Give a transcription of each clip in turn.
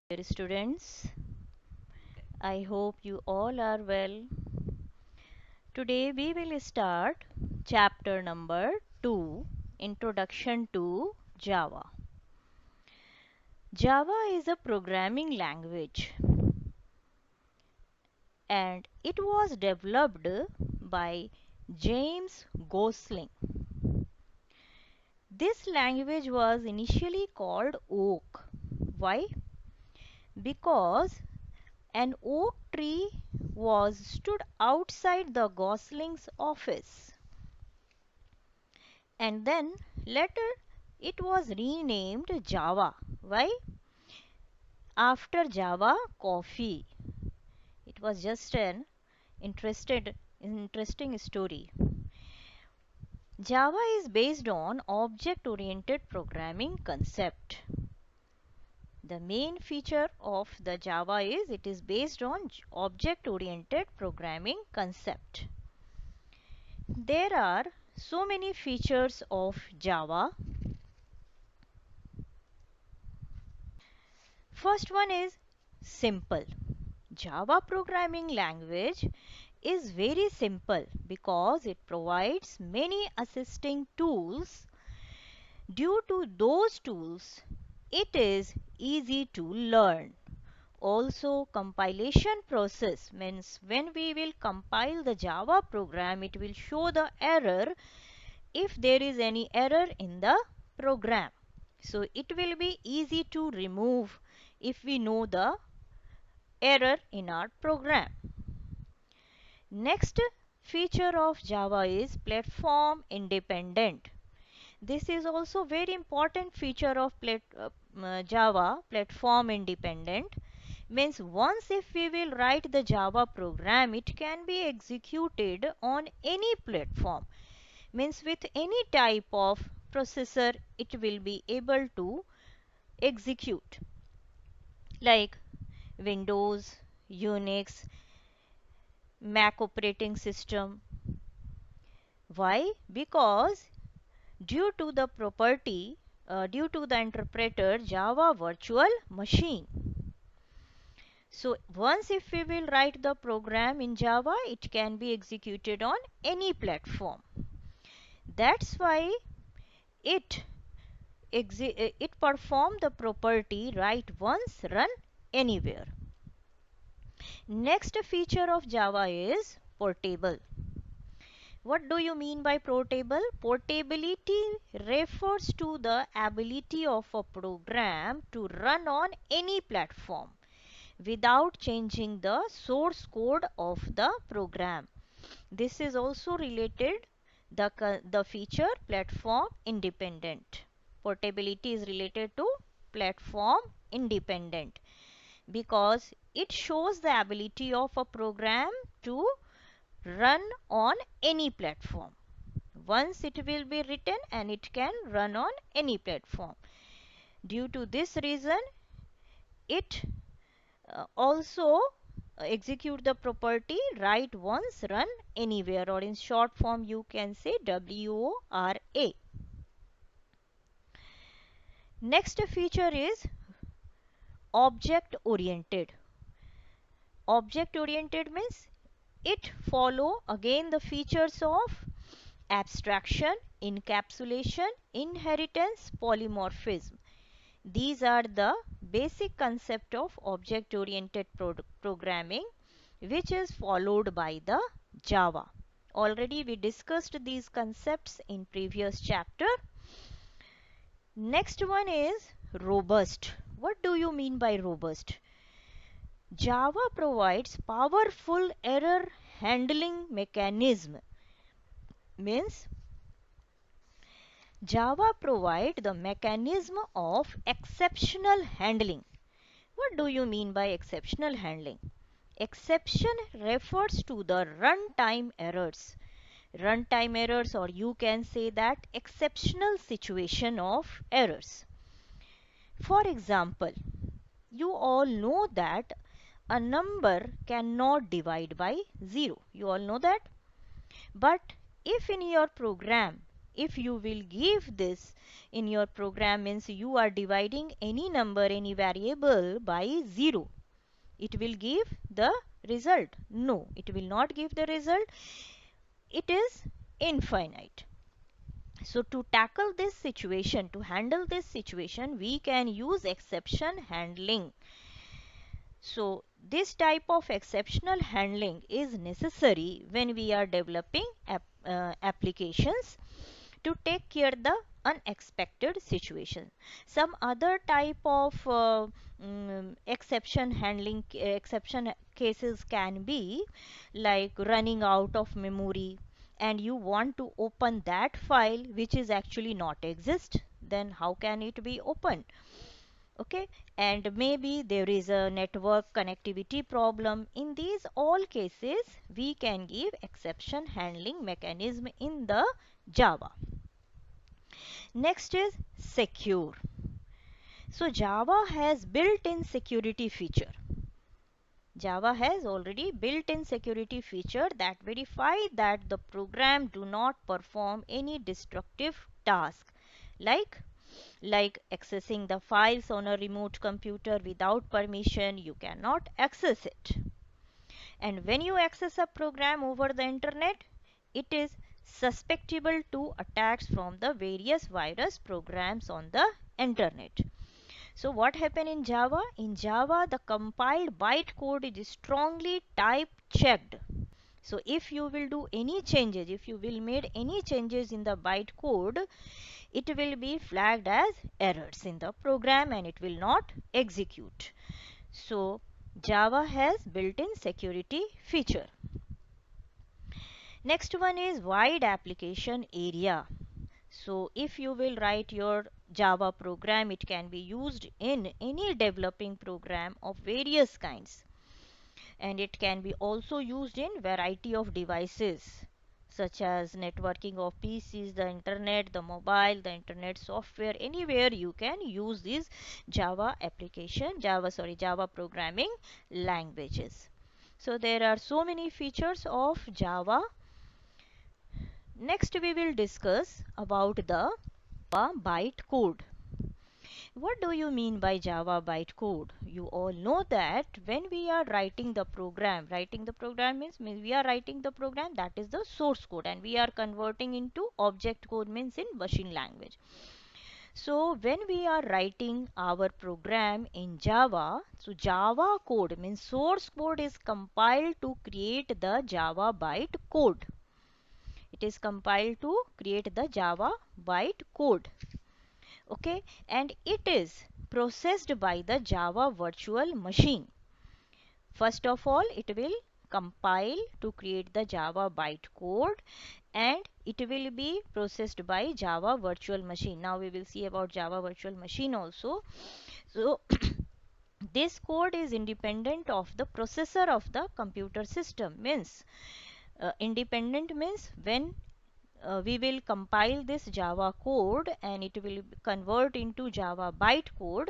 Dear students, I hope you all are well. Today we will start chapter number 2, Introduction to Java. Java is a programming language and it was developed by James Gosling. This language was initially called Oak. Why? Because an oak tree was stood outside the Gosling's office, and then later it was renamed Java. Why? After Java coffee. It was just an interesting story. Java is based on object-oriented programming concept. The main feature of the Java is it is based on object-oriented programming concept. There are so many features of Java. First one is simple. Java programming language is very simple because it provides many assisting tools. Due to those tools, it is easy to learn. Also, compilation process means when we will compile the Java program, it will show the error if there is any error in the program. So it will be easy to remove if we know the error in our program. Next feature of Java is platform independent. This is also very important feature of Java, platform independent. Means once if we will write the Java program, it can be executed on any platform. Means with any type of processor it will be able to execute, like Windows, Unix, Mac operating system. Why? Because due to the property, due to the interpreter Java virtual machine. So once if we will write the program in Java, it can be executed on any platform. That's why it perform the property write once, run anywhere. Next feature of Java is portable. What do you mean by portable? Portability refers to the ability of a program to run on any platform without changing the source code of the program. This is also related the feature platform independent. Portability is related to platform independent because it shows the ability of a program to run on any platform. Once it will be written and it can run on any platform. Due to this reason, it also execute the property write once, run anywhere, or in short form you can say WORA. Next feature is object oriented. Object oriented means it follow again the features of abstraction, encapsulation, inheritance, polymorphism. These are the basic concept of object oriented programming which is followed by the Java. Already we discussed these concepts in previous chapter. Next one is robust. What do you mean by robust? Java provides powerful error handling mechanism. Means Java provide the mechanism of exceptional handling. What do you mean by exceptional handling? Exception refers to the runtime errors. Runtime errors, or you can say that exceptional situation of errors. For example, you all know that a number cannot divide by 0. You all know that. But if in your program, if you will give this in your program, means you are dividing any number, any variable by 0, it will give the result? No, it will not give the result. It is infinite. So to tackle this situation, to handle this situation, we can use exception handling. So this type of exceptional handling is necessary when we are developing applications to take care the unexpected situation. Some other type of exception cases can be like running out of memory and you want to open that file which is actually not exist, then how can it be opened? Okay, and maybe there is a network connectivity problem. In these all cases we can give exception handling mechanism in the Java. Next is secure. So Java has built-in security feature. Java has already built-in security feature that verify that the program do not perform any destructive task like accessing the files on a remote computer without permission. You cannot access it. And when you access a program over the internet, it is susceptible to attacks from the various virus programs on the internet. So what happened in Java? In Java, the compiled bytecode is strongly type checked. So if you will do any changes, if you will make any changes in the bytecode, it will be flagged as errors in the program and it will not execute. So Java has built-in security feature. Next one is wide application area. So if you will write your Java program, it can be used in any developing program of various kinds. And it can be also used in variety of devices such as networking of PCs, the internet, the mobile, the internet software. Anywhere you can use these Java programming languages. So there are so many features of Java. Next we will discuss about the Java bytecode. What do you mean by Java bytecode? You all know that when we are writing the program means we are writing the program, that is the source code, and we are converting into object code means in machine language. So when we are writing our program in Java, so Java code means source code is compiled to create the Java bytecode. It is compiled to create the Java bytecode. Okay, and it is processed by the Java virtual machine. First of all, it will compile to create the Java bytecode and it will be processed by Java virtual machine. Now we will see about Java virtual machine also. So this code is independent of the processor of the computer system. Means independent means when we will compile this Java code and it will convert into Java bytecode.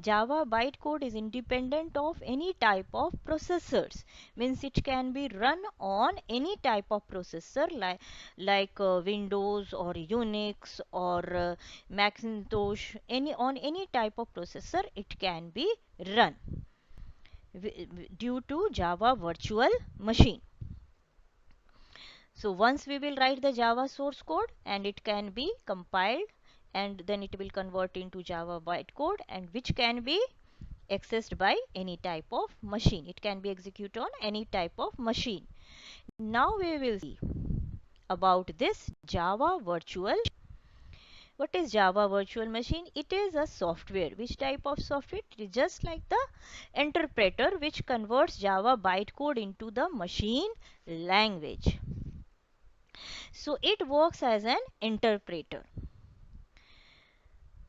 Java bytecode is independent of any type of processors. Means it can be run on any type of processor like Windows or Unix or Macintosh. On any type of processor it can be run due to Java virtual machine. So once we will write the Java source code and it can be compiled and then it will convert into Java bytecode and which can be accessed by any type of machine. It can be executed on any type of machine. Now we will see about this Java virtual. What is Java virtual machine? It is a software. Which type of software? It is just like the interpreter which converts Java bytecode into the machine language. So it works as an interpreter.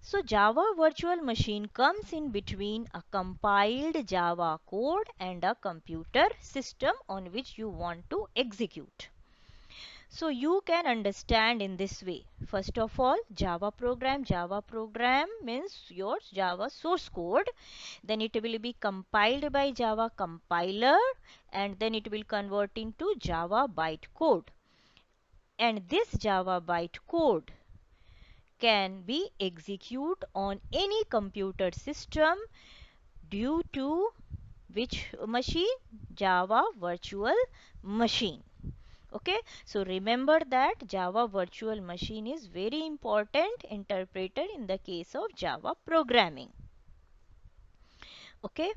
So Java virtual machine comes in between a compiled Java code and a computer system on which you want to execute. So you can understand in this way. First of all, Java program means your Java source code. Then it will be compiled by Java compiler and then it will convert into Java bytecode. And this Java bytecode can be executed on any computer system due to which machine? Java virtual machine. Okay, so remember that Java virtual machine is very important interpreter in the case of Java programming. Okay,